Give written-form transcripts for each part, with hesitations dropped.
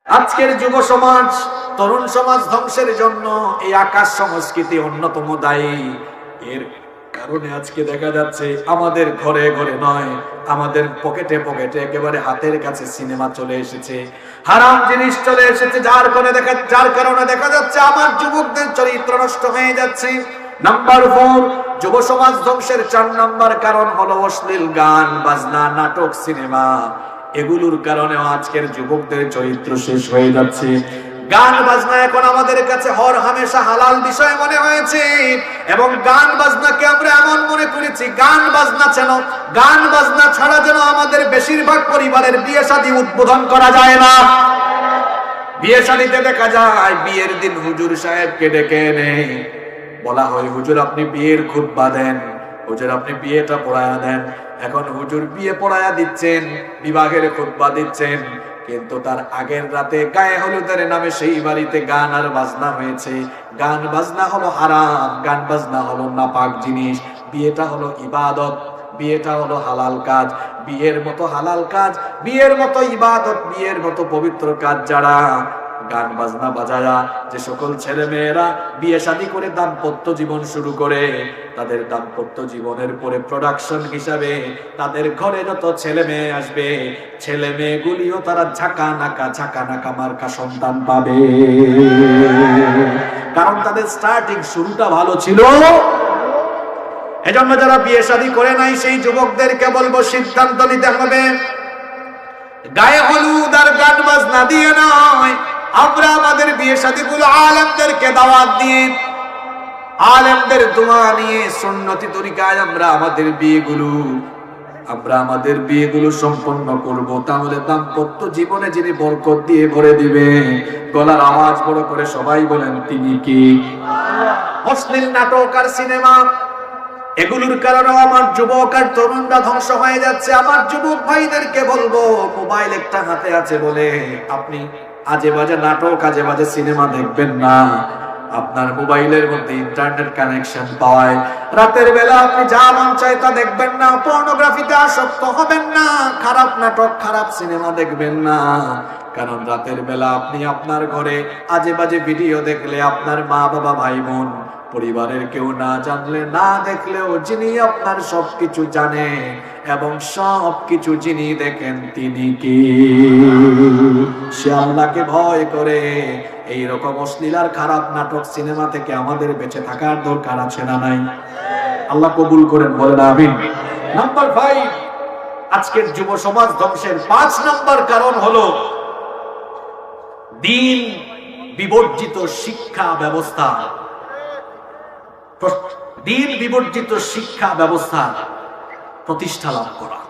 আজকের যুব সমাজ, তরুণ সমাজ ধ্বংসের জন্য এই আকাশ সংস্কৃতি অন্যতম দায়ী। এর কারণে আজকে দেখা যাচ্ছে আমাদের ঘরে ঘরে নয়, আমাদের পকেটে পকেটে, একেবারে হাতের কাছে সিনেমা চলে এসেছে, হারাম জিনিস চলে এসেছে, যার কারণে দেখা যাচ্ছে আমার যুবকদের চরিত্র নষ্ট হয়ে যাচ্ছে। নাম্বার 4, যুব সমাজ ধ্বংসের 4 নাম্বার কারণ হলো অশ্লীল গান, বাজনা, নাটক, সিনেমা। এগুলোর কারণে আজকের যুবকদের চরিত্র শেষ হয়ে যাচ্ছে। গান বাজনা এখন আমাদের কাছে হর হামেশা হালাল বিষয় মনে হয়েছে, এবং গান বাজনাকে আমরা এমন মনে করেছি গান বাজনা ছাড়া যেন আমাদের বেশিরভাগ পরিবারের বিয়ে শাদী উদ্বোধন করা যায় না। বিয়ে শাদীতে দেখা যায় বিয়ের দিন হুজুর সাহেবকে ডেকে এনে বলা হয়, হুজুর আপনি বিয়ের খুতবা দেন, হুজুর আপনি বিয়েটা পড়ায়া দেন। এখন হুজুর বিয়ে পড়ায়া দিচ্ছেন, বিবাহের খুতবা দিচ্ছেন, কিন্তু তার আগের রাতে গায়ে হলুদের নামে সেই বাড়িতে গান আর বাজনা হয়েছে। গান বাজনা হলো হারাম, গান বাজনা হলো নাপাক জিনিস। বিয়েটা হলো ইবাদত, বিয়েটা হলো হালাল কাজ। বিয়ের মতো হালাল কাজ, বিয়ের মতো ইবাদত, বিয়ের মতো পবিত্র কাজ যারা গান বাজনা বাজায়া যে সকল ছেলে মেয়েরা বিয়ে শাদী করে দাম্পত্য জীবন শুরু করে, তাদের দাম্পত্য জীবনের পরে প্রোডাকশন হিসাবে তাদের ঘরে যত ছেলে মেয়ে আসবে, ছেলে মেয়েগুলিও তারা ঝাঁকা নাকা মার্কা সন্তান পাবে। কারণ তাদের স্টার্টিং শুরুটা ভালো ছিল। এজন্য যারা বিয়ে শাদী করে নাই সেই যুবকদেরকে বলবো, সিদ্ধান্ত নিতে হবে গায়ে হলুদ আর গান বাজনা দিয়ে নয়, আমরা আমাদের বিয়ে শাদীগুলো আলেমদেরকে দাওয়াত দিয়ে, আলেমদের দোয়া নিয়ে, সুন্নতি তরিকায় আমরা আমাদের বিয়েগুলো সম্পন্ন করব। তাহলে দাম্পত্য জীবনে যিনি বরকত দিয়ে ভরে দিবে, গলার আওয়াজ বড় করে সবাই বলেন তিনি কি? অশ্লীল নাটক আর সিনেমা, এগুলোর কারণে আমার যুবক আর তরুণরা ধ্বংস হয়ে যাচ্ছে। আমার যুবক ভাইদেরকে বলবো, মোবাইল একটা হাতে আছে বলে আপনি আজে বাজে নাটক, আজে বাজে সিনেমা দেখবেন না। আপনার মোবাইলের মধ্যে ইন্টারনেট কানেকশন পাওয়ায় রাতের বেলা আপনি যা মন চায় তা দেখবেন না, পর্নোগ্রাফিতে আসক্ত হবেন না, খারাপ নাটক, খারাপ সিনেমা দেখবেন না। কারণ রাতের বেলা আপনি আপনার ঘরে আজে বাজে ভিডিও দেখলে আপনার মা বাবা ভাই বোন পরিবারের কেউ না জানলে, না দেখলেও যিনি আপনার সবকিছু জানে এবং সবকিছু যিনি দেখেন তিনি কি? সে আল্লাহকে ভয় করে। এই রকম অশ্লীল আর খারাপ নাটক সিনেমা থেকে আমাদের বেঁচে থাকার দরকার আছে না নাই? আল্লাহ কবুল করেন, বলেন আমিন। নাম্বার 5, আজকের যুব সমাজ ধ্বংসের 5 নাম্বার কারণ হলো দ্বীন বিবর্জিত শিক্ষা ব্যবস্থা। দ্বীন বিবর্জিত শিক্ষা ব্যবস্থা প্রতিষ্ঠা লাভ করা।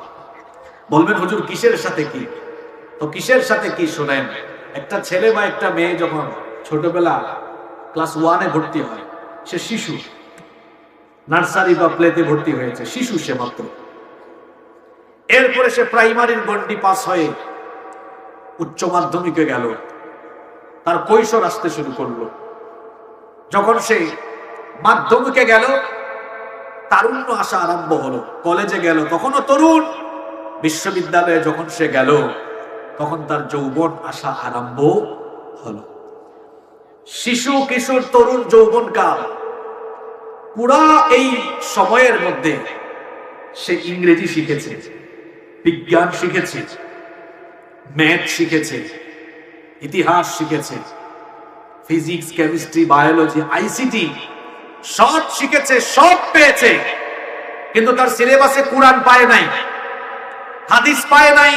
বলবেন হুজুর কিসের সাথে কি? তো কিসের সাথে কি শোনেন। একটা ছেলে বা একটা মেয়ে যখন ছোটবেলা ক্লাস 1-এ ভর্তি হয়, সে শিশু, নার্সারি বা প্লেতে ভর্তি হয়েছে, শিশু সে মাত্র। এরপরে সে প্রাইমারির গন্ডি পাস হয়ে উচ্চ মাধ্যমিকে গেল, তার কৈশোর আসতে শুরু করলো। যখন সে মাধ্যমিকে গেল, তারুণ্য আসা আরম্ভ হলো। কলেজে গেল, তখনও তরুণ। বিশ্ববিদ্যালয়ে যখন সে গেল, তখন তার যৌবন আসা আরম্ভ হলো। শিশু, কিশোর, তরুণ, যৌবন কাল, পুরা এই সময়ের মধ্যে সে ইংরেজি শিখেছে, বিজ্ঞান শিখেছে, ম্যাথ শিখেছে, ইতিহাস শিখেছে, ফিজিক্স, কেমিস্ট্রি, বায়োলজি, আইসিটি সব শিখেছে, সব পেয়েছে। কিন্তু তার সিলেবাসে কোরআন পায় নাই, হাদিস পায় নাই।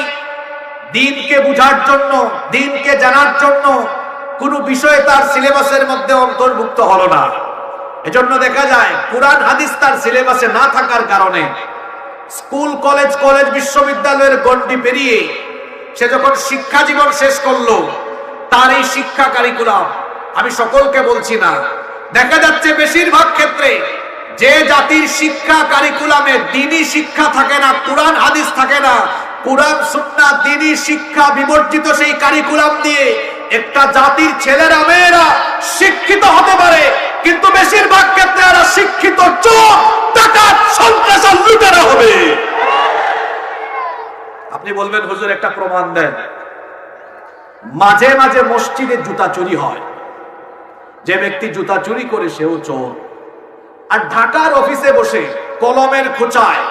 দ্বীনকে বুঝার জন্য, দ্বীনকে জানার জন্য কোন বিষয় তার সিলেবাসের মধ্যে অন্তর্ভুক্ত হলো না। এজন্য দেখা যায় কোরআন হাদিস তার সিলেবাসে না থাকার কারণে স্কুল, কলেজ বিশ্ববিদ্যালয়ের গণ্ডি পেরিয়ে সে যখন শিক্ষা জীবন শেষ করলো, তার এই শিক্ষা কারিকুলাম, আমি সকলকে বলছি না, দেখা যাচ্ছে বেশিরভাগ ক্ষেত্রে যে জাতির শিক্ষা কারিকুলামে দ্বীনি শিক্ষা থাকে না, কোরআন হাদিস থাকে না, কোরআন সুন্নাহ দ্বীনি শিক্ষা বিবর্জিত সেই কারিকুলাম দিয়ে একটা জাতির ছেলেরা মেয়েরা শিক্ষিত হতে পারে, কিন্তু বেশিরভাগ ক্ষেত্রে এরা শিক্ষিত চোর, ডাকাত, সন্ত্রাস আর লুটেরা হবে। আপনি বলবেন হুজুর একটা প্রমাণ দেন। মাঝে মাঝে মসজিদে জুতা চুরি হয়, যে ব্যক্তি জুতা চুরি করে সেও চোর। আর ঢাকার অফিসে বসে কলমের খোঁচায়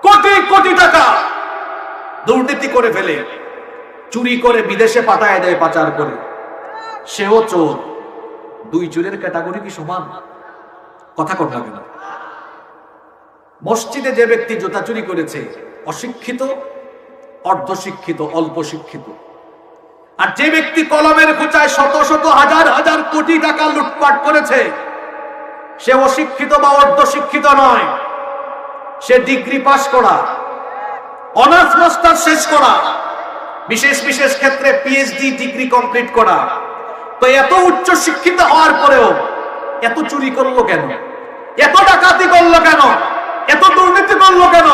কোটি কোটি টাকা দুর্নীতি করে ফেলে, চুরি করে বিদেশে পাঠায় দেয় পাচার করে, সেও চোর। দুই চোরের ক্যাটাগরি কি সমান? কথা কর না কেন? মসজিদে যে ব্যক্তি জুতা চুরি করেছে অশিক্ষিত, অর্ধশিক্ষিত, অল্প শিক্ষিত। আর যে ব্যক্তি কলমের খোঁচায় শত শত হাজার হাজার কোটি টাকা লুটপাট করেছে সে অশিক্ষিত বা অর্ধশিক্ষিত নয়, সে ডিগ্রি পাস করা, অনার্স মাস্টার শেষ করা, বিশেষ বিশেষ ক্ষেত্রে পিএইচডি ডিগ্রি কমপ্লিট করা। তো এত উচ্চ শিক্ষিত হওয়ার পরেও এত চুরি করলো কেন? এত ডাকাতি করলো কেন? এত দুর্নীতি করলো কেন?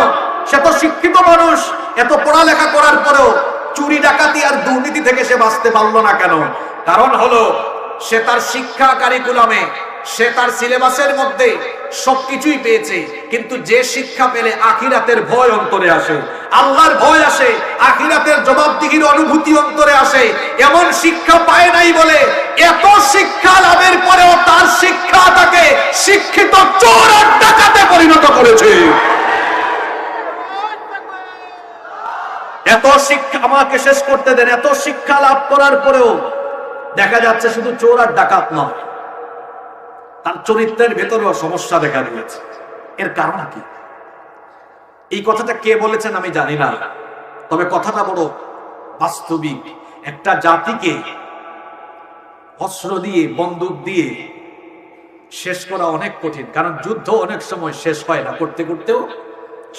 সে তো শিক্ষিত মানুষ, এত পড়ালেখা করার পরেও চুরি ডাকাতি আর দুর্নীতি থেকে সে বাঁচতে পারলো না কেন? কারণ হলো সে তার শিক্ষা কারিকুলামে, সে তার সিলেবাসের মধ্যে সবকিছুই পেয়েছে, কিন্তু যে শিক্ষা পেলে আখিরাতের ভয় অন্তরে আসে, আল্লাহর ভয় আসে, আখিরাতের জবাবদিহির অনুভূতি অন্তরে আসে, এমন শিক্ষা পায় নাই বলে এত শিক্ষা লাভের পরেও তার শিক্ষা তাকে শিক্ষিত চোর আর ডাকাতে পরিণত করেছে। এত শিক্ষা, আমাকে শেষ করতে দেন, এত শিক্ষা লাভ করার পরেও দেখা যাচ্ছে শুধু চোর আর ডাকাত নয়, তার চরিত্রের ভেতরেও সমস্যা দেখা দিয়েছে। এর কারণ কি? এই কথাটা কে বলেছেন আমি জানি না, তবে কথাটা বড় বাস্তবিক। একটা জাতিকে অস্ত্র দিয়ে, বন্দুক দিয়ে শেষ করা অনেক কঠিন, কারণ যুদ্ধ অনেক সময় শেষ হয় না, করতে করতেও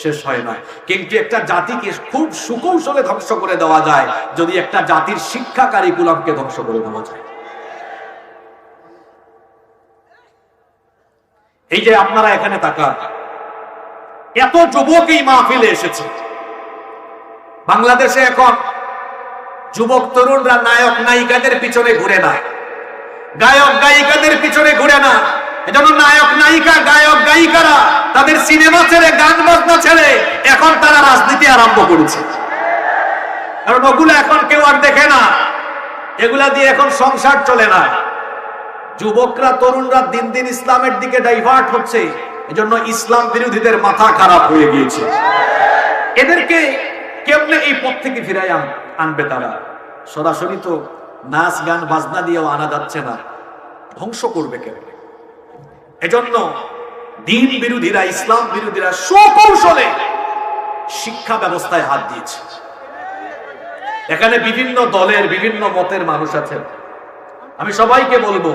শেষ হয় না। কিন্তু একটা জাতিকে খুব সুকৌশলে ধ্বংস করে দেওয়া যায় যদি একটা জাতির শিক্ষা কারিকুলামকে ধ্বংস করে দেওয়া যায়। এই যে আপনারা এখানে তাকান, এত যুবক এই মাহফিলে এসেছে। বাংলাদেশে এখন যুবক তরুণরা নায়ক নায়িকাদের পিছনে ঘুরে না, গায়ক গায়িকাদের পিছনে ঘুরে না। এজন্য নায়ক নায়িকা, গায়ক গায়িকারা তাদের সিনেমা ছেড়ে, গান বাজনা ছেড়ে এখন তারা রাজনীতি আরম্ভ করেছে। কারণ ওগুলো এখন কেউ আর দেখে না, এগুলা দিয়ে এখন সংসার চলে না। যুবকরা, তরুণরা দিন দিন ইসলামের দিকে ডাইভার্ট হচ্ছে, এজন্য ইসলাম বিরোধীদের মাথা খারাপ হয়ে গিয়েছে। এদেরকে কেমনে এই পথ থেকে ফিরাই আনবে তারা? সরাসরি তো নাচ গান বাজনা দিয়েও আনা যাচ্ছে না, ধ্বংস করবে কেমনে? এজন্য দিন বিরোধীরা, ইসলাম বিরোধীরা সুকৌশলে শিক্ষা ব্যবস্থায় হাত দিয়েছে। এখানে বিভিন্ন দলের, বিভিন্ন মতের মানুষ আছেন। আমি সবাইকে বলবো,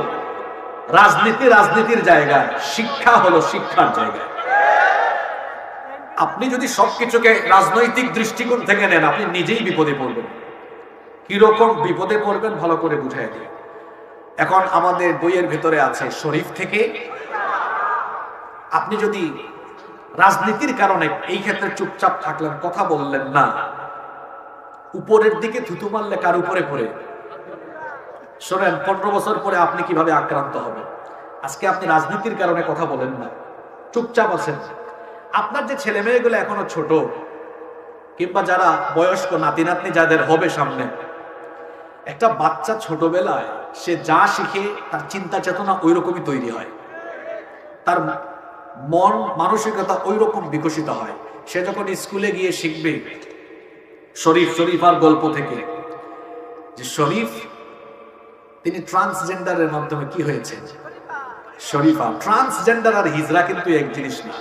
রাজনীতি রাজনীতির জায়গায়, শিক্ষা হলো শিক্ষার জায়গায়। আপনি যদি সবকিছুকে রাজনৈতিক দৃষ্টিকোণ থেকে নেন, আপনি নিজেই বিপদে পড়বেন। কিরকম বিপদে পড়বেন ভালো করে বুঝাই দিই। এখন আমাদের বইয়ের ভেতরে আছে শরীফ থেকে। আপনি যদি রাজনীতির কারণে এই ক্ষেত্রে চুপচাপ থাকলেন, কথা বললেন না, উপরের দিকে থুতু মারলে কার উপরে পড়ে? শোনেন, 15 বছর পরে আপনি কিভাবে আক্রান্ত হবেন। আজকে আপনি রাজনীতির কারণে কথা বলেন না, চুপচাপ আছেন। আপনার যে ছেলে মেয়েগুলো এখনো ছোট, কিংবা যারা বয়স্ক নাতি নাতনি যাদের হবে সামনে, একটা বাচ্চা ছোটবেলায় সে যা শিখে তার চিন্তা চেতনা ওই রকমই তৈরি হয়, তার মন মানসিকতা ওই রকম বিকশিত হয়। সে যখন স্কুলে গিয়ে শিখবে শরীফার গল্প থেকে, যে শরীফ তিনি ট্রান্সজেন্ডারের মাধ্যমে কি হয়েছে, শরীফা। ট্রান্সজেন্ডার আর হিজরা কিন্তু এক জিনিস না।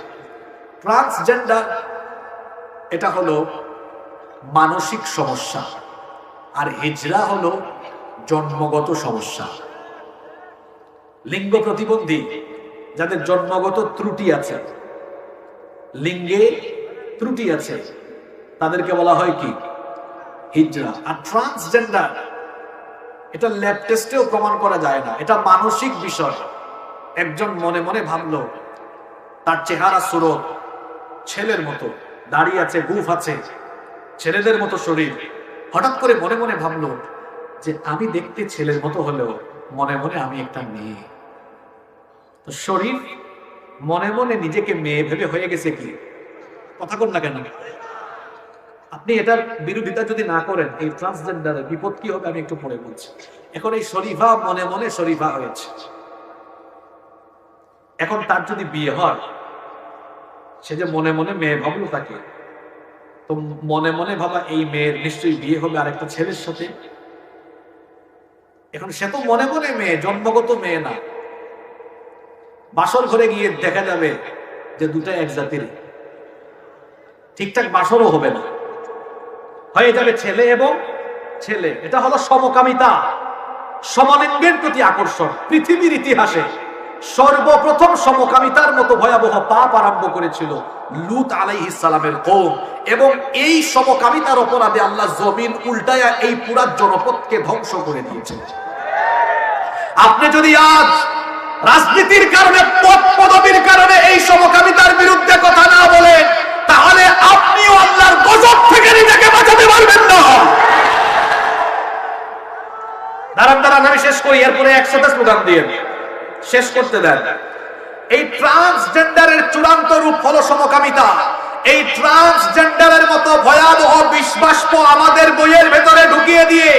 ট্রান্সজেন্ডার এটা হলো মানসিক সমস্যা, আর হিজরা হলো জন্মগত সমস্যা। লিঙ্গ প্রতিবন্ধী, যাদের জন্মগত ত্রুটি আছে, লিঙ্গে ত্রুটি আছে, তাদেরকে বলা হয় কি, হিজরা। আর ট্রান্সজেন্ডার এটা ল্যাব টেস্টেও প্রমাণ করা যায় না, এটা মানসিক বিষয়। একজন মনে মনে ভাবলো তার চেহারা সুরত ছেলের মতো, দাঁড়িয়ে আছে, গুফ আছে, ছেলেদের মতো শরীর। হঠাৎ করে মনে মনে ভাবলো যে আমি দেখতে ছেলের মতো হলেও মনে মনে আমি একটা মেয়ে। তো শরীফ মনে মনে নিজেকে মেয়ে ভেবে হয়ে গেছে কি? কথা কর না কেন? আপনি এটার বিরোধিতা যদি না করেন, এই ট্রান্সজেন্ডারের বিপদ কি হবে আমি একটু পরে বলছি। এখন এই শরীফা মনে মনে শরীফা হয়েছে, এখন তার যদি বিয়ে হয়, সে যে মনে মনে মেয়ে ভাবলো তাকে, তো মনে মনে ভাবা এই মেয়ের নিশ্চয়ই বিয়ে হবে আরেকটা ছেলের সাথে। এখন সে তো মনে মনে মেয়ে, জন্মগত মেয়ে না। বাসর ঘরে গিয়ে দেখা যাবে যে দুটা এক জাতির, ঠিকঠাক বাসরও হবে না, হয়ে যাবে ছেলে এবং ছেলে। এটা হলো সমকামিতা, সমালিঙ্গের প্রতি আকর্ষণ। পৃথিবীর ইতিহাসে সর্বপ্রথম সমকামিতার মতো ভয়াবহ পাপ আরম্ভ করেছিল লূত আলাইহিস সালামের কওম, এবং এই সমকামিতার অপরাধে আল্লাহ জমিন উল্টায়া এই পুরা জনপদকে ধ্বংস করে দিয়েছে। আপনি যদি আজ রাজনীতির কারণে, পদ পদবীর কারণে এই সমকামিতার বিরুদ্ধে কথা না বলেন, তাহলে আপনিও আল্লাহর গজব থেকে নিজেকে বাঁচাতে পারবেন না। দাঁড়ান দাঁড়ান, আমি শেষ করি, এরপরে একসাথে স্লোগান দিয়ে শেষ করতে দেন। এই ট্রান্সজেন্ডারের চূড়ান্ত রূপ হলো সমকামিতা। এই ট্রান্সজেন্ডারের মতো ভয়াবহ বিষবাষ্প আমাদের বইয়ের ভেতরে ঢুকিয়ে দিয়ে,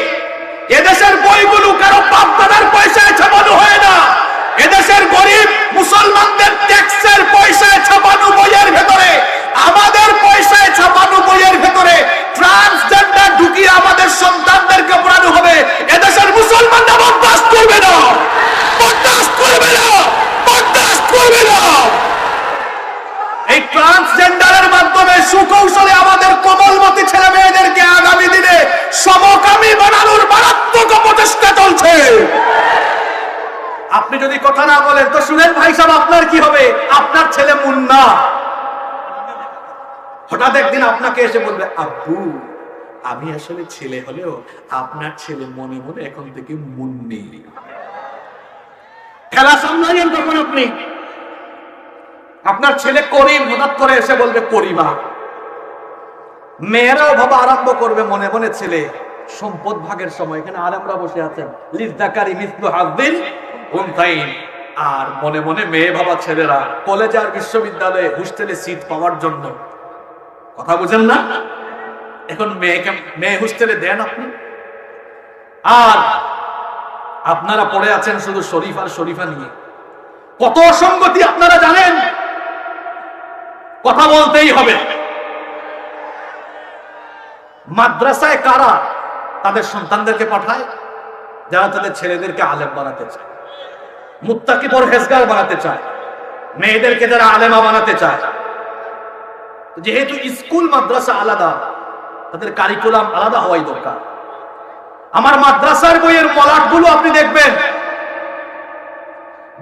এদেশের বইগুলো কারো বাপ দাদার পয়সায় ছাপানো হয় না, এদেশের গরিব মুসলমানদের ট্যাক্সের পয়সায় ছাপানো বইয়ের ভেতরে, আমাদের পয়সায় ছাপানো বইয়ের ভেতরে ট্রান্সজেন্ডার ঢুকিয়ে আমাদের সন্তানদেরকে পড়ানো হবে। এদেশের মুসলমানরা বরদাস্ত করবে না, বরদাস্ত করবে না, বরদাস্ত করবে না। এই ট্রান্সজেন্ডারের মাধ্যমে সুকৌশলে আমাদের কোমলমতি ছেলে মেয়েদেরকে আগামী দিনে সমকামী বানানোর মারাত্মক প্রচেষ্টা চলছে। আপনি যদি কথা না বলেন তো শুনেন ভাই সাহেব, আপনার কি হবে? আপনার ছেলে মুন্না হঠাৎ একদিন আপনাকে এসে বলবে, আব্বু আমি আসলে ছেলে হলেও আপনার ছেলে মনে মনে এখন থেকে মুন্নি। খেলা সামলাইয়েন তখন আপনি। আপনার ছেলে করিম হঠাৎ করে এসে বলবে করিমা। মেয়েরাও ভাবা আরম্ভ করবে মনে মনে ছেলে। সম্পদ ভাগের সময় এখানে আলেমরা বসে আছেন, লিযযাকারি মিসলু হাযযিল উনসাইন, আর মনে মনে মেয়ে ভাবা ছেলেরা কলেজ আর বিশ্ববিদ্যালয়ে হোস্টেলে সিট পাওয়ার জন্য, কথা বুঝেন না? এখন মেয়ে হোস্টেলে দেন আপনি, আর আপনারা পড়ে আছেন শুধু শরীফ আর শরীফা নিয়ে। কত অসঙ্গতি আপনারা জানেন, কথা বলতেই হবে। মাদ্রাসায় কারা তাদের সন্তানদেরকে পাঠায়? যারা তাদের ছেলেদেরকে আলেম বানাতে চায়, মুত্তাকি পরহেজগার বানাতে চায়, মেয়েদেরকে যারা আলেমা বানাতে চায়। যেহেতু স্কুল মাদ্রাসা আলাদা, তাদের কারিকুলাম আলাদা হওয়াই দরকার। আমার মাদ্রাসার বইয়ের মলাটগুলো আপনি দেখবেন,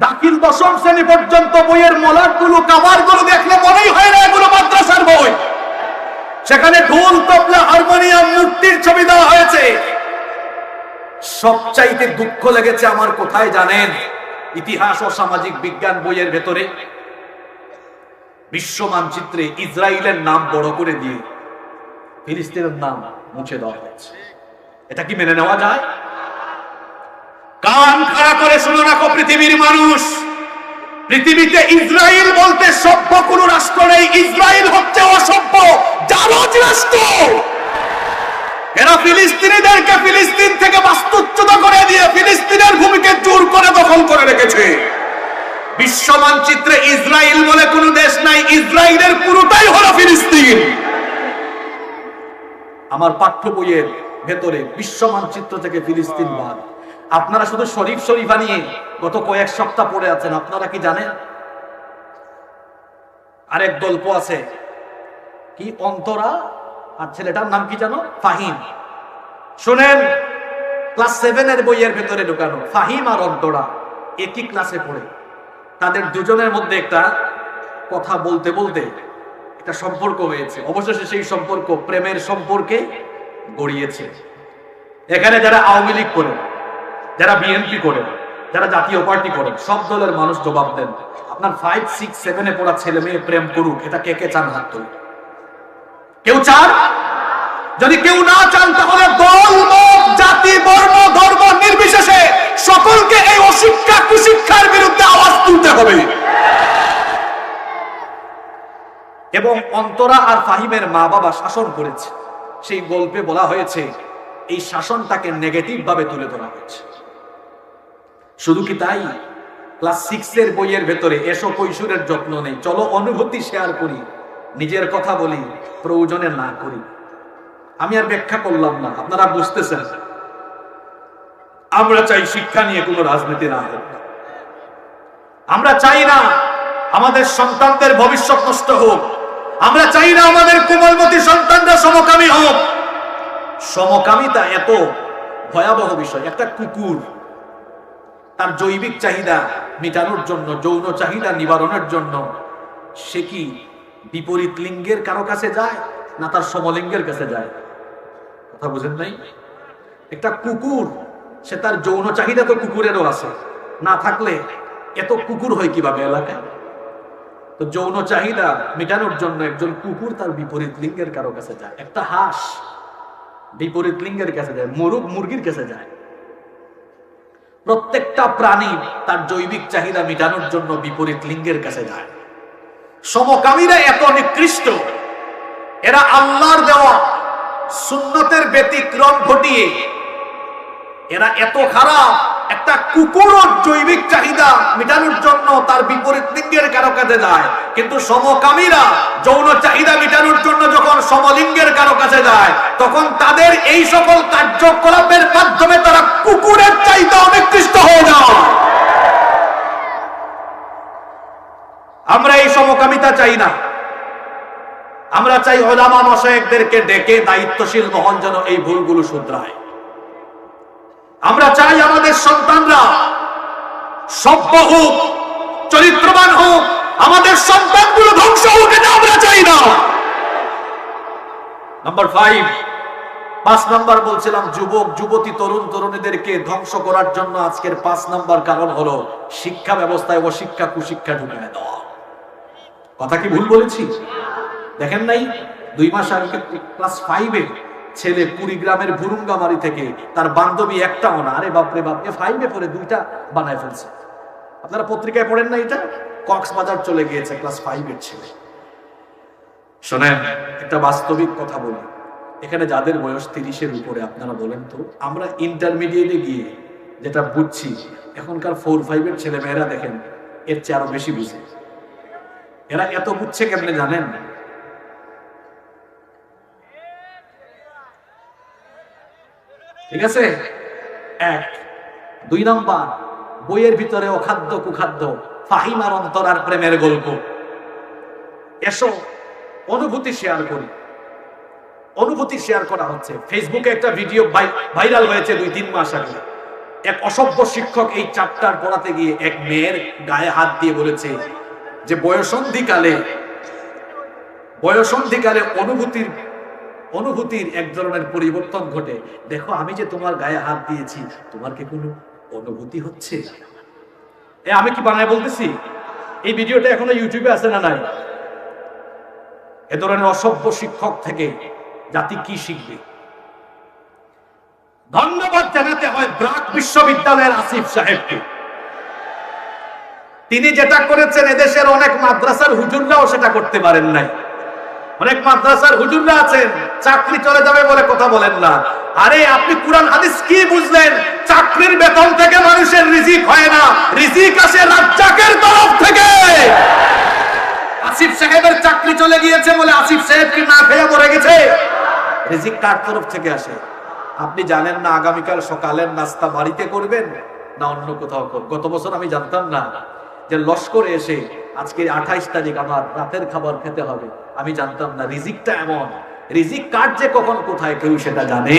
দাখিল দশম শ্রেণী পর্যন্ত বইয়ের মলাটগুলো, কাভারগুলো দেখলে মনেই হয় না এগুলো মাদ্রাসার বই। সেখানে ঢোল, তবলা, হারমোনিয়াম, মূর্তির ছবি দেওয়া হয়েছে। সবচাইতে দুঃখ লেগেছে আমার কোথায় জানেন? ইতিহাস ও সামাজিক বিজ্ঞান বইয়ের ভেতরে বিশ্ব মানচিত্রে ইসরায়েলের নাম বড় করে দিয়ে ফিলিস্তিনের নাম মুছে দেওয়া হয়েছে। এটা কি মেনে নেওয়া যায়? কান খাড়া করে শুনে রাখো পৃথিবীর মানুষ, পৃথিবীতে ইসরায়েল বলতে সভ্য কোন রাষ্ট্র নেই। ইসরায়েল হচ্ছে অসভ্য জারজ রাষ্ট্র। এরা ফিলিস্তিনিদেরকে ফিলিস্তিন থেকে বাস্তুচ্যুত করে দিয়ে ফিলিস্তিনের ভূমিকে জোর করে দখল করে রেখেছে। বিশ্ব মানচিত্রে ইসরায়েল বলে কোন দেশ নাই, ইসরায়েলের পুরোটাই হলো ফিলিস্তিন। আমার পাঠ্য বইয়ের ভেতরে বিশ্ব মানচিত্র থেকে ফিলিস্তিন বাদ। আপনারা শুধু শরীফ শরীফা নিয়ে গত কয়েক সপ্তাহ পড়ে আছেন। আপনারা কি জানেন আরেক গল্প আছে, কি অন্তরা আর ছেলেটার নাম কি জানো? ফাহিম। শুনেন, ক্লাস 7 এর বইয়ের ভেতরে ঢুকানো। ফাহিম আর অন্তরা একই ক্লাসে পড়ে, তাদের দুজনের মধ্যে একটা কথা বলতে বলতে একটা সম্পর্ক হয়েছে। অবশেষে সেই সম্পর্ক প্রেমের সম্পর্কে গড়িয়েছে। এখানে যারা আওয়ামী লীগ করে, যারা বিএনপি করে, যারা জাতীয় পার্টি করে, সব দলের মানুষ জবাব দেন। আপনার 5, 6, 7 এ পড়া ছেলে মেয়ে প্রেম করুক, এটা কে কে চান? হাত তুলুন। কেউ চান? যদি কেউ না চান তাহলে দল, মত, জাতি, বর্ণ, ধর্ম নির্বিশেষে সকলকে এই অশিক্ষা কুশিক্ষার বিরুদ্ধে আওয়াজ তুলতে হবে। এবং অন্তরা আর ফাহিমের মা বাবা শাসন করেছে, সেই গল্পে বলা হয়েছে এই শাসনটাকে নেগেটিভ ভাবে তুলে ধরা হয়েছে। শুধু কি তাই, ক্লাস 6 এর বইয়ের ভেতরে এসো কৈশোরের যত্ন নেই, চলো অনুভূতি শেয়ার করি, নিজের কথা বলি, প্রয়োজনে না করি। আমি আর ব্যাখ্যা করলাম না, আপনারা বুঝতেছেন। আমরা চাই শিক্ষা নিয়ে কোনো রাজনীতি না হোক। আমরা চাই না আমাদের সন্তানদের ভবিষ্যৎ নষ্ট হোক। আমরা চাই না আমাদের কোমলমতি সন্তানরা সমকামী হোক। সমকামিতা এত ভয়াবহ বিষয়। একটা কুকুর তার জৈবিক চাহিদা মেটানোর জন্য, যৌন চাহিদা নিবারণের জন্য সে কি বিপরীত লিঙ্গের কারো কাছে যায় না তার সমলিঙ্গের কাছে যায়? কথা বুঝেন নাই? একটা কুকুর, সে তার যৌন চাহিদা তো কুকুরেরও আছে, না থাকলে এত কুকুর হয় কিভাবে এলাকায়? তো যৌন চাহিদা মেটানোর জন্য একজন কুকুর তার বিপরীত লিঙ্গের কারো কাছে যায়। একটা হাঁস বিপরীত লিঙ্গের কাছে যায়, মোরগ মুরগির কাছে যায়। প্রত্যেকটা প্রাণী তার জৈবিক চাহিদা মেটানোর জন্য বিপরীত লিঙ্গের কাছে যায়। সমকামীরা এত নিকৃষ্ট, এরা আল্লাহর দেওয়া সুন্নতের ব্যতিক্রম ঘটিয়ে এরা এত খারাপ। একটা কুকুরও জৈবিক চাহিদা মেটানোর জন্য তার বিপরীত লিঙ্গের কারো কাছে যায়, কিন্তু সমকামীরা যৌন চাহিদা মেটানোর জন্য যখন সমলিঙ্গের কারো কাছে যায়, তখন তাদের এই সকল কার্যকলাপের মাধ্যমে তারা কুকুরের চাইতে অনিকৃষ্ট হয়ে যায়। আমরা এই সমকামিতা চাই না। আমরা চাই ওলামা মাশায়েখদেরকে ডেকে দায়িত্বশীল মহল যেন এই ভুলগুলো শুধরায়। আমরা চাই আমাদের সন্তানরা সভ্য হোক, চরিত্রবান হোক, আমাদের সন্তানগুলো ধ্বংস হোক, এটা আমরা চাই না। নাম্বার 5 নাম্বার বলছিলাম যুবক যুবতী তরুণ তরুণীদেরকে ধ্বংস করার জন্য আজকের 5 নাম্বার কারণ হলো শিক্ষা ব্যবস্থায় অশিক্ষা কুশিক্ষা ঢুকিয়ে দেওয়া। কথা কি ভুল বলেছি? দেখেন নাই 2 মাস আগে ক্লাস 5-এ ছেলে কুড়িগ্রামের ভুরুঙ্গামারি থেকে তার বান্ধবী একটাও না, আরে বাপরে বাপ, 5-এ পড়ে 2টা বানায় ফেলছে। আপনারা পত্রিকায় পড়েন না এটা? কক্সবাজার চলে গিয়েছে ক্লাস 5-এর ছেলে। শোনেন, একটা বাস্তবিক কথা বলি, এখানে যাদের বয়স 30-এর উপরে, আপনারা বলেন তো, আমরা ইন্টারমিডিয়েটে গিয়ে যেটা বুঝছি, এখনকার 4-5-এর ছেলে মেয়েরা দেখেন এর চেয়ে আরো বেশি বুঝে। এরা এত বুঝছে কেমনে জানেন? ঠিক আছে, 1 2 নাম্বার, বইয়ের ভিতরে অখাদ্য কুখাদ্য ফাহিমার অন্তরার প্রেমের গল্প। এসো অনুভূতি শেয়ার করি। অনুভূতি শেয়ার করা হচ্ছে। ফেসবুকে একটা ভিডিও ভাইরাল হয়েছে 2-3 মাস আগে। এক অসভ্য শিক্ষক এই চ্যাপ্টার পড়াতে গিয়ে এক মেয়ের গায়ে হাত দিয়ে বলেছে যে বয়সন্ধিকালে অনুভূতির এক ধরনের পরিবর্তন ঘটে। দেখো, আমি যে তোমার গায়ে হাত দিয়েছি, তোমার কি কোনো অনুভূতি হচ্ছে? আমি কি বানায় বলতেছি? এই ভিডিওটা এখনো ইউটিউবে আছে না নাই? এ ধরনের অসভ্য শিক্ষক থেকে জাতি কি শিখবে? ধন্যবাদ জানাতে হয় ব্রাক বিশ্ববিদ্যালয়ের আসিফ সাহেবকে। তিনি যেটা করেছেন, এদেশের অনেক মাদ্রাসার হুজুররাও সেটা করতে পারেন নাই। অনেক মাদ্রাসার হুজুররা আছেন, চাকরি চলে যাবে বলে কথা বলেন না। আরে আপনি কুরআন হাদিস কি বুঝলেন? চাকরির বেতন থেকে মানুষের রিজিক হয় না, রিজিক আসে রাজ্জাকের তরফ থেকে। আসিফ সাহেবের চাকরি চলে গিয়েছে বলে আসিফ সাহেব কি না খেয়ে মরে গেছে? রিজিক কার তরফ থেকে আসে? আপনি জানেন না আগামীকাল সকালের নাস্তা বাড়িতে করবেন না অন্য কোথাও করবেন? গত বছর আমি জানতাম না যে লস্করে এসে আজকে 28 তারিখ আমার রাতের খাবার খেতে হবে। আমি জানতাম না রিজিকটা এমন। রিজিক কার যে কখন কোথায় কেউ সেটা জানে।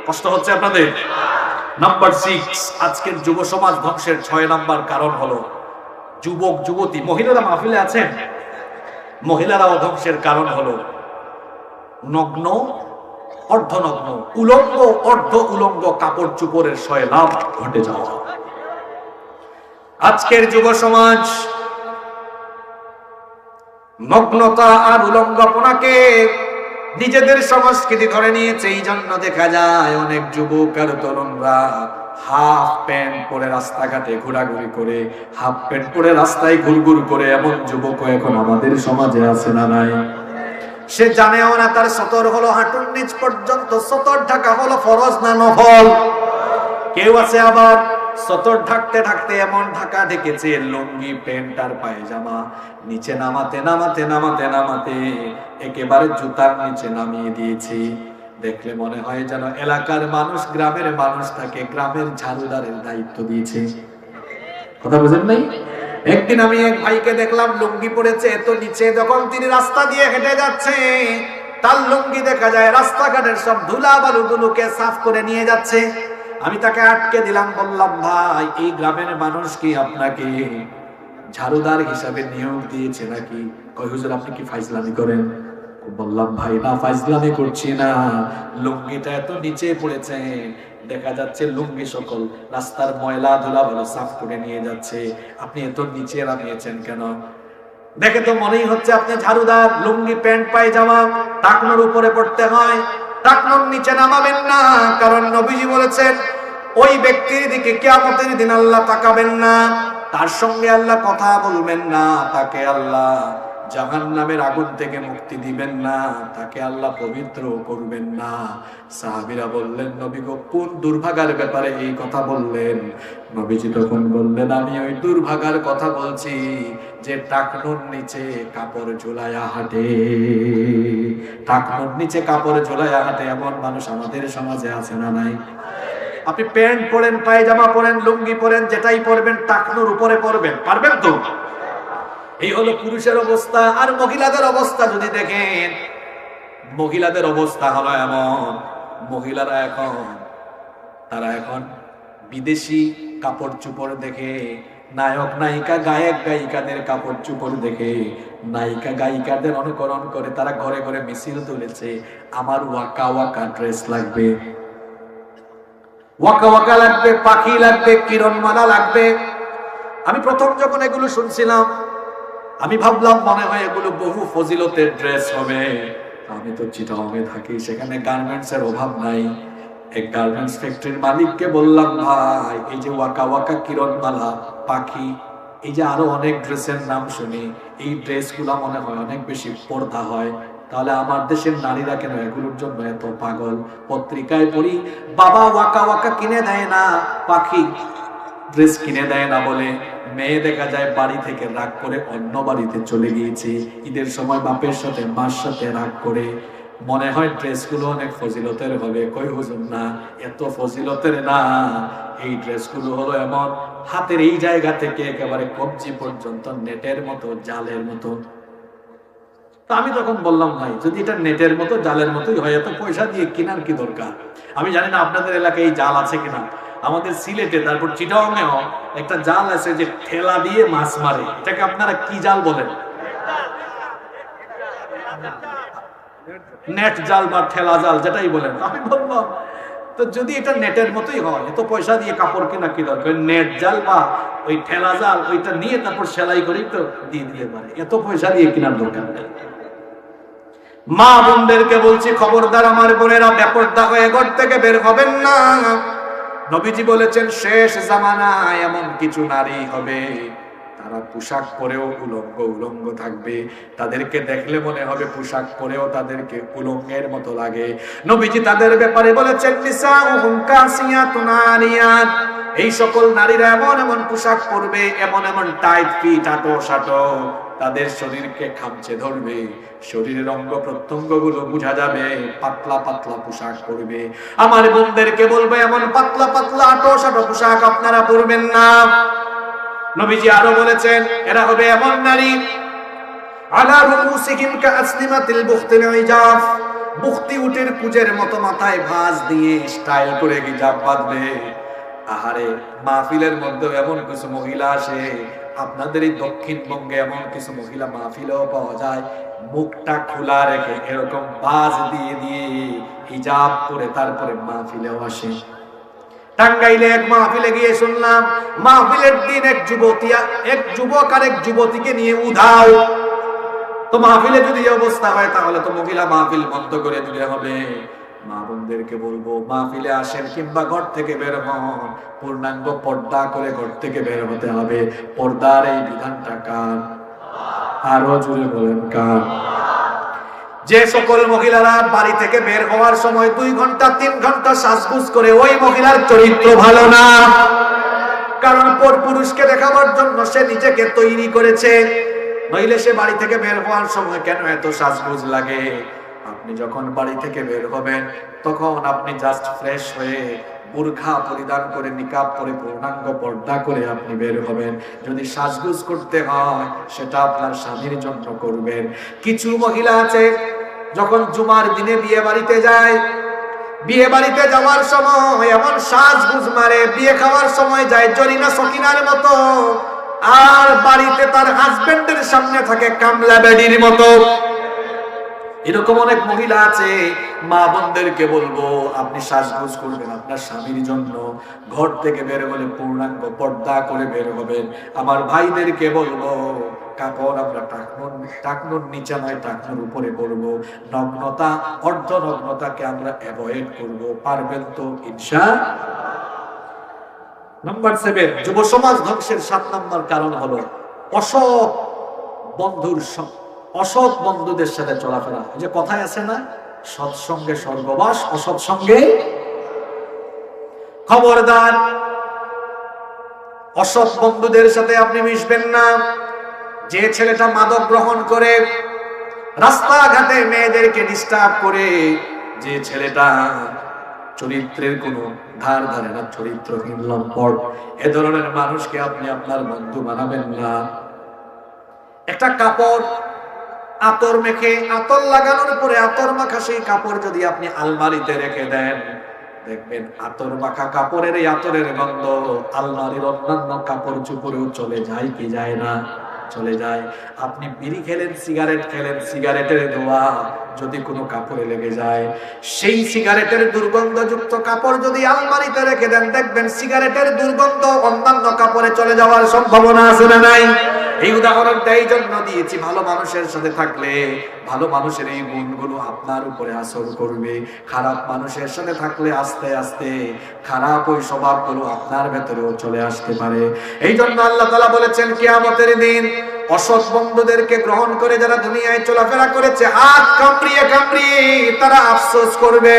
কষ্ট হচ্ছে আপনাদের? নাম্বার 6, আজকের যুব সমাজ ধ্বংসের 6 নাম্বার কারণ হলো যুবক যুবতী। মহিলারা মাহফিলে আছেন, মহিলারাও ধ্বংসের কারণ হলো নগ্ন, অর্ধনগ্ন, উলঙ্গ, অর্ধ উলঙ্গ কাপড় চুপড়ের সয়লাভ ঘটে যাওয়া। আজকের যুব সমাজ নগ্নতা আর উলঙ্গপনাকে নিজেদের সংস্কৃতি ধরে নিয়েছে। এই জন্য দেখা যায় অনেক যুবক আর তরুণরা হাফ প্যান্ট পরে রাস্তাঘাটে ঘোরাঘুরি করে, হাফ প্যান্ট পরে রাস্তায় ঘুরঘুর করে। এমন যুবক এখন আমাদের সমাজে আছে না নাই? সে জানেও না তার সতর হলো হাঁটুর নিচ পর্যন্ত। সতর ঢাকা হলো ফরজ না নফল? কেউ আছে আবার সতর ঢাকতে ঢাকতে এমন ঢাকা ঢেকেছে, লুঙ্গি প্যান্ট আর পায়জামা নিচে নামাতে নামাতে নামাতে নামাতে একেবারে জুতার নিচে নামিয়ে দিয়েছে। দেখলে মনে হয় যেন এলাকার মানুষ, গ্রামের মানুষ তাকে গ্রামের ঝাড়ুদারের দায়িত্ব দিয়েছে। কথা বুঝেন নাই? একদিন আমি এক ভাইকে দেখলাম লুঙ্গি পরেছে এত নিচে, যখন তিনি রাস্তা দিয়ে হেঁটে যাচ্ছে তার লুঙ্গি দেখা যায় রাস্তাঘাটের সব ধুলা বালুগুলোকে সাফ করে নিয়ে যাচ্ছে। আমি তাকে আটকে দিলাম, বললাম ভাই এই গ্রামের মানুষ কি আপনাকে ঝাড়ুদার হিসাবে নিয়োগ দিয়েছে নাকি? কই হুজুর আপনি কি ফাইজলামি করেন? বললাম ভাই না ফাইজলামি করছি না, লুঙ্গিটা এত নিচে পড়েছে দেখা যাচ্ছে লুঙ্গি সকল রাস্তার ময়লা ধুলা ভালো সাফ করে নিয়ে যাচ্ছে, আপনি এত নিচে নামিয়েছেন কেন? দেখে তো মনেই হচ্ছে আপনি ঝাড়ুদার। লুঙ্গি প্যান্ট পায়জামা টাকনোর উপরে পড়তে হয়, টাকনোর নিচে নামাবেন না, কারণ নবীজি বলেছেন ওই ব্যক্তির দিকে কিয়ামতের দিন আল্লাহ তাকাবেন না, তার সঙ্গে আল্লাহ কথা বলবেন না, তাকে আল্লাহ জাহান্নামের আগুন থেকে মুক্তি দিবেন না, তাকে আল্লাহ পবিত্র করবেন না। সাহাবীরা বললেন নবী গো কোন দুর্ভাগার ব্যাপারে এই কথা বললেন? নবীজি তখন বললেন আমি ওই দুর্ভাগার কথা বলছি যে টাকনোর নিচে কাপড় ঝুলায়া হাঁটে। টাকনোর নিচে কাপড় ঝুলায়া হাঁটে এমন মানুষ আমাদের সমাজে আছে না নাই? আপনি প্যান্ট পরেন, পায়জামা পরেন, লুঙ্গি পরেন, যেটাই পরবেন টাকনোর উপরে পরবেন, পারবেন তো? এই হলো পুরুষের অবস্থা। আর মহিলাদের অবস্থা যদি দেখেন, মহিলাদের অবস্থা হলো এমন, মহিলারা তারা এখন বিদেশি কাপড় চোপড় দেখে, নায়ক নায়িকা গায়ক গায়িকাদের কাপড় চোপড় দেখে নায়িকা গায়িকাদের অনুকরণ করে তারা ঘরে ঘরে মিছিল তুলেছে, আমার ওয়াকা ওয়াকা ড্রেস লাগবে, ওয়াকা ওয়াকা লাগবে, পাখি লাগবে, কিরণমালা লাগবে। আমি প্রথম যখন এগুলো শুনছিলাম আমি ভাবলাম মনে হয় এগুলো বহু ফজিলতের ড্রেস হবে। আমি তো চিটাগংয়ে থাকি, সেখানে গার্মেন্টস এর অভাব নাই। এক গার্মেন্টস ফ্যাক্টরির মালিককে বললাম ভাই এই যে ওয়াকা ওয়াকা, কিরণমালা, পাখি, এই যে আরো অনেক ড্রেসের নাম শুনি, এই ড্রেসগুলো মনে হয় অনেক বেশি পর্দা হয়, তাহলে আমার দেশের নারীরা কেন এগুলোর জন্য এত পাগল? পত্রিকায় পড়ি বাবা ওয়াকা ওয়াকা কিনে দেয় না, পাখি ড্রেস কিনে দেয় না বলে মেয়ে দেখা যায় বাড়ি থেকে রাগ করে অন্য বাড়িতে চলে গিয়েছে। ঈদের সময় বাপের সাথে মার সাথে রাগ করে, মনে হয় ড্রেসগুলো অনেক ফজিলতের হবে। কই হুজুর না, এত ফজিলতের না। এই ড্রেসগুলো হলো এমন হাতের এই জায়গা থেকে একেবারে কবজি পর্যন্ত নেটের মতো, জালের মতো। তো আমি তখন বললাম ভাই যদি এটা নেটের মতো জালের মতোই হয় এত পয়সা দিয়ে কেনার কি দরকার? আমি জানি না আপনাদের এলাকায় এই জাল আছে কিনা, আমাদের সিলেটে তারপর চিটাগংয়েও একটা জাল আছে যে ঠেলা দিয়ে মাছ মারে, এটাকে আপনারা কি জাল বলেন? নেট জাল বা ঠেলা জাল যেটাই বলেন। আমি বললাম তো যদি এটা নেটের মতোই হয় এত পয়সা দিয়ে কাপড় কেনা কি দরকার? নেট জাল বা ওই ঠেলা জাল ওইটা নিয়ে তারপর সেলাই করেই তো দিয়ে দিতে পারে, এত পয়সা দিয়ে কেনার দরকার নেই। মা বোনদেরকে বলছি খবরদার আমার বোনেরা বেপরদা হয়ে ঘর থেকে বের হবেন না। নবীজি বলেছেন শেষ জামানায় এমন কিছু নারী হবে তারা পোশাক পরেও উলঙ্গ উলঙ্গ থাকবে, তাদেরকে দেখলে মনে হবে পোশাক পরেও তাদেরকে উলঙ্গের মতো লাগে। নবীজি তাদের ব্যাপারে বলেছেন নিসাউহুম কাসিয়াতুন আরিয়াত, এই সকল নারীরা এমন এমন পোশাক পরবে, এমন এমন টাইট ফিট আটো সাটো, তাদের শরীরকে খামচে ধরবে, শরীরের অঙ্গ প্রত্যঙ্গ গুলো বোঝা যাবে, পাতলা পাতলা পোশাক পরবে। আমার বোনদেরকে বলবে এমন পাতলা পাতলা আটো সাটো পোশাক আপনারা পরবেন না। নবীজি আরো বলেছেন এরা হবে এমন নারী আলা রুসিহিম কাসনিমাতিল বুখতিল ইজাফ, বুখতি উটের কুজের মতো মাথায় ভাঁজ দিয়ে স্টাইল করে হিজাব বাঁধবে। আহারে মাহফিলের মধ্যে এমন কিছু মহিলা আসে, আপনাদের এই দক্ষিণবঙ্গে এমন কিছু মহিলা মাহফিলেও পাওয়া যায় মুখটা খোলা রেখে এরকম ভাঁজ দিয়ে দিয়ে হিজাব করে তারপরে মাহফিলেও আসে। টাঙ্গাইলে এক মাহফিলে গিয়ে শুনলাম মাহফিলের দিন এক যুবক আর এক যুবতীকে নিয়ে উধাও। তো মাহফিলে যদি এই অবস্থা হয় তাহলে তো মহিলা মাহফিল বন্ধ করে দিতে হবে। মা বোনদেরকে বলবো মাহফিলে আসেন কিংবা ঘর থেকে বের হন পূর্ণাঙ্গ পর্দা করে ঘর থেকে বের হতে হবে। পর্দার এই বিধানটা কার? আরো জোরে বলেন কার? যে সকল মহিলারা বাড়ি থেকে বের হওয়ার সময় 2 ঘন্টা 3 ঘন্টা সাজগোজ করে, ওই মহিলার চরিত্র ভালো না। কারণ পুরুষকে দেখাবার জন্য সে নিজেকে তৈরি করেছে, নইলে সে বাড়ি থেকে বের হওয়ার সময় কেন এত সাজগোজ লাগে? আপনি যখন বাড়ি থেকে বের হবেন তখন আপনি জাস্ট ফ্রেশ হয়ে বুরখা পরিধান করে, নিকাব পরে, পূর্ণাঙ্গ পর্দা করে আপনি বের হবেন। যদি সাজগোজ করতে হয় সেটা আপনার স্বামীর জন্য করবেন। কিছু মহিলা আছে যখন জুমার দিনে বিয়ে বাড়িতে যায়, বিয়ে বাড়িতে যাওয়ার সময় এমন সাজগোজ মারে, বিয়ে খাওয়ার সময় যায় জরিনা সকিনার মতো, আর বাড়িতে তার হাজবেন্ডের সামনে থাকে কামলা বেডির মতো। এরকম অনেক মহিলা আছে। মা বোনদেরকে বলবো, আপনি সাজগোজ করবেন আপনার স্বামীর জন্য, ঘর থেকে বের হলে পূর্ণাঙ্গ পর্দা করে বের হবেন। আমার ভাইদেরকে বলবো, কাপড় আমরা টাকনুর নিচে নয় টাকনুর উপরে পরবো। নগ্নতা, অর্ধ নগ্নতাকে আমরা অ্যাভয়েড করব। পারবেন তো ইনশাআল্লাহ? নাম্বার 7, যুব সমাজ ধ্বংসের 7 নম্বর কারণ হলো অসৎ বন্ধুদের সাথে চলাফেরা। এই যে কথায় আছে না, সৎসঙ্গে স্বর্গবাস, অসৎ সঙ্গে। খবরদার, অসৎ বন্ধুদের সাথে আপনি মিশবেন না। যে ছেলেটা মাদক গ্রহণ করে, রাস্তাঘাটে মেয়েদেরকে ডিস্টার্ব করে, যে ছেলেটা চরিত্রের কোনো ধার ধারে না, চরিত্রহীন লম্পট, এ ধরনের মানুষকে আপনি আপনার বন্ধু বানাবেন না। একটা কাপড় আতর মেখে, আতর লাগানোর পরে আতর মাখা সেই কাপড় যদি আপনি আলমারিতে রেখে দেন, দেখবেন আতর মাখা কাপড়ের এই আতরের গন্ধ আলমারির অন্যান্য কাপড় চুপড়েও চলে যায় কি যায় না? চলে যায়। আপনি বিড়ি খেলেন, সিগারেট খেলেন, সিগারেটের ধোঁয়া যদি কোনো কাপড়ে লেগে যায়, সেই সিগারেটের দুর্গন্ধযুক্ত কাপড় যদি আলমারিতে রেখে দেন, দেখবেন সিগারেটের দুর্গন্ধ অন্যান্য কাপড়ে চলে যাওয়ার সম্ভাবনা আছে না নাই? এই উদাহরণটা এই জন্য দিয়েছি, ভালো মানুষের সাথে থাকলে ভালো মানুষের এই গুণগুলো আপনার উপরে আসর করবে। খারাপ মানুষের সাথে থাকলে আস্তে আস্তে খারাপ ওই স্বভাবগুলো আপনার ভেতরেও চলে আসতে পারে। এই জন্য আল্লাহ তাআলা বলেছেন, কিয়ামতের দিন অসৎ বন্ধুদেরকে গ্রহণ করে যারা দুনিয়ায় চলাফেরা করেছে, হাত কামড়িয়ে কামড়িয়ে তারা আফসোস করবে।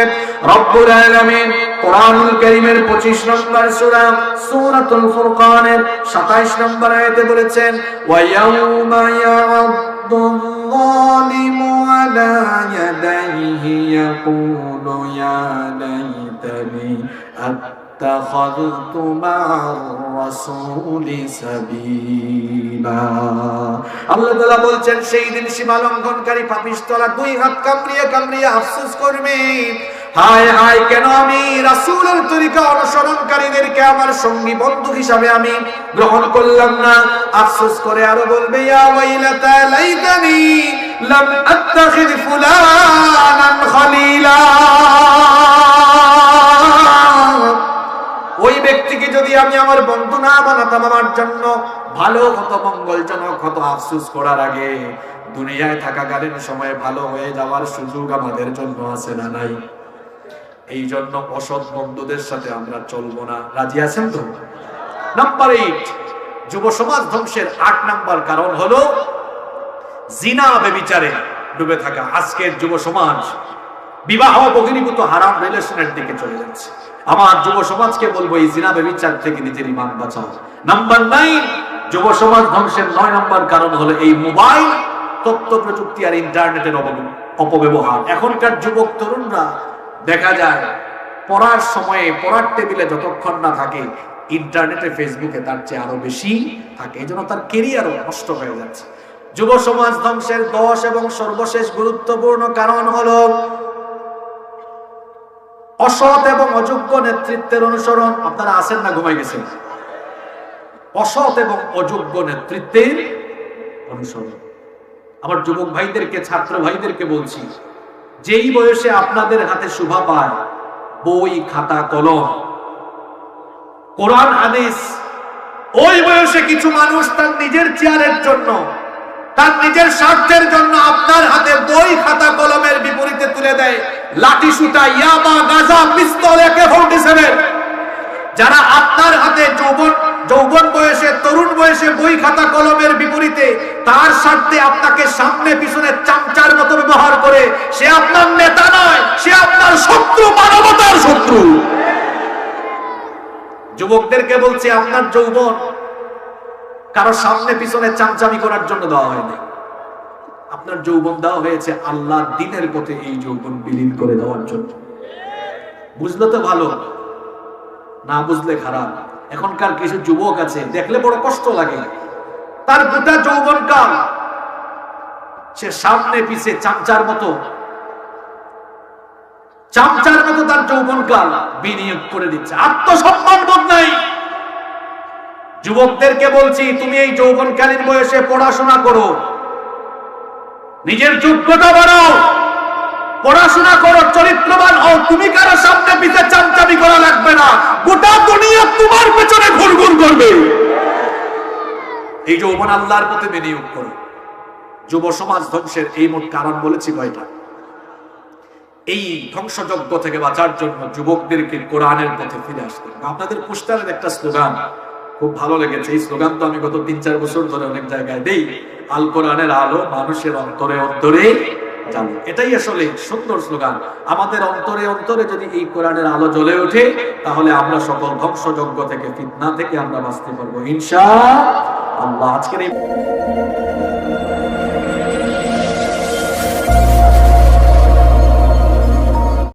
রব্বুল আলামিন কোরআনুল কারীমের 25 নম্বর সূরা সূরাতুল ফুরকানের 27 নম্বর আয়াতে বলেছেন, ওয়া ইয়াউমা ইয়া'আদ্দুল যালিমু আলা ইয়াদাইহি ইয়াকুলু ইয়া লাইতানি আত্তাখাযতু মা'আর রাসূলি সাবিলা। আল্লাহ তাআলা বলছেন, সেই দিন সীমা লঙ্ঘনকারী পাপিষ্ঠরা 2 হাত কামড়িয়ে কামড়িয়ে আফসোস করবে, হায় হায়, কেন আমি রাসূলের তরিকা অনুসরণকারীদেরকে আমার সঙ্গী বন্ধু হিসাবে আমি গ্রহণ করলাম না। আফসোস করে আরো বলবে, ইয়া ওয়াইলাতা লাইতানি লাম আত্তাখিয ফুলানান খলিলা। ওই ব্যক্তিকে যদি আমি আমার বন্ধু না বানাতাম, আমার জন্য ভালো হতো, মঙ্গলজনক হতো। আফসোস করার আগে দুনিয়ায় থাকাকালীন সময়ে ভালো হয়ে যাওয়ার সুযোগ আমাদের জন্য আছে না নাই? এই জন্য অসৎ বন্ধুদের সাথে আমরা চলবো না। রাজি আছেন তো? নাম্বার 8, যুব সমাজ ধ্বংসের 8 নম্বর কারণ হলো জিনা ব্যভিচারে ডুবে থাকা। আজকের যুব সমাজ বিবাহ বহির্ভূত হারাম রিলেশনের দিকে চলে যাচ্ছে। আমার যুব সমাজকে বলবো, এই জিনা ব্যভিচার থেকে নিজের ঈমান বাঁচাও। নাম্বার 9, যুব সমাজ ধ্বংসের 9 নম্বর কারণ হলো এই মোবাইল, তথ্য প্রযুক্তি আর ইন্টারনেটের অপব্যবহার। এখনকার যুবক তরুণরা দেখা যায় পড়ার সময়ে, পড়ার টেবিলে যতক্ষণ না থাকে, ইন্টারনেটে ফেসবুকে তার চেয়ে আরো বেশি থাকে। এই জন্য তার কেরিয়ারও নষ্ট হয়ে যাচ্ছে। যুব সমাজ ধ্বংসের 10 এবং সর্বশেষ গুরুত্বপূর্ণ কারণ হলো অসৎ এবং অযোগ্য নেতৃত্বের অনুসরণ। আপনারা আছেন না ঘুমাই গেছেন? অসৎ এবং অযোগ্য নেতৃত্বের অনুসরণ। আমার যুবক ভাইদেরকে, ছাত্র ভাইদেরকে বলছি, যেই বয়সে আপনাদের হাতে শোভা পায় বই, খাতা, কলম, কোরআন, হাদিস, ওই বয়সে কিছু মানুষ তার নিজের চেয়ারের জন্য, তার নিজের স্বার্থের জন্য আপনার হাতে বই, খাতা, কলমের বিপরীতে তুলে দেয় লাঠি, সুতা, ইয়াবা, গাঁজা, পিস্তল, AK-47। যারা আপনার হাতে যৌবন যৌবন বয়সে, তরুণ বয়সে বই খাতা কলমের বিপরীতে তার স্বার্থে আপনাকে সামনে পিছনে চামচার মতো ব্যবহার করে, সে আপনার নেতা নয়, সে আপনার শত্রু, মানবতার শত্রু। যুবকদেরকে বলছে, আপনার যৌবন কারো সামনে পিছনে চামচামি করার জন্য দেওয়া হয়নি। আপনার যৌবন দেওয়া হয়েছে আল্লাহর দ্বীনের পথে এই যৌবন বিলীন করে দেওয়ার জন্য। বুঝলে তো ভালো, না বুঝলে খারাপ। এখনকার কিছু যুবক আছে, দেখলে বড় কষ্ট লাগে। তার গোটা যৌবনকাল সে সামনে পিছে চামচার মতো তার যৌবনকাল বিনিয়োগ করে দিচ্ছে। আত্মসম্মান বোধ নাই। যুবকদেরকে বলছি, তুমি এই যৌবনকালীন বয়সে পড়াশোনা করো, নিজের যোগ্যতা বাড়াও, পড়াশোনা করো, চরিত্রবান হও। তুমি কারো সামনে পিছে চামচামি করা লাগবে না, গোটা দুনিয়া তোমার পেছনে ঘুরঘুর করবে। এই যৌবন আল্লাহর পথে বিনিয়োগ করো। যুব সমাজ ধ্বংসের এই মোট কারণ বলেছি কয়টা? এই ধ্বংসযজ্ঞ থেকে বাঁচার জন্য যুবকদেরকে কোরআনের পথে ফিরে আসতে হবে। আপনাদের পোস্টারের একটা স্লোগান খুব ভালো লেগেছে। এই স্লোগান তো আমি গত 3-4 বছর ধরে অনেক জায়গায় দেই, আল কোরআনের আলো মানুষের অন্তরে অন্তরে জ্বালো। এটাই আসলে সুন্দর স্লোগান। আমাদের অন্তরে অন্তরে যদি এই কোরআনের আলো জ্বলে ওঠে, তাহলে আমরা সকল ধ্বংসযজ্ঞ থেকে, ফিতনা থেকে আমরা বাঁচতে পারবো ইনশাআল্লাহ। আজকের এই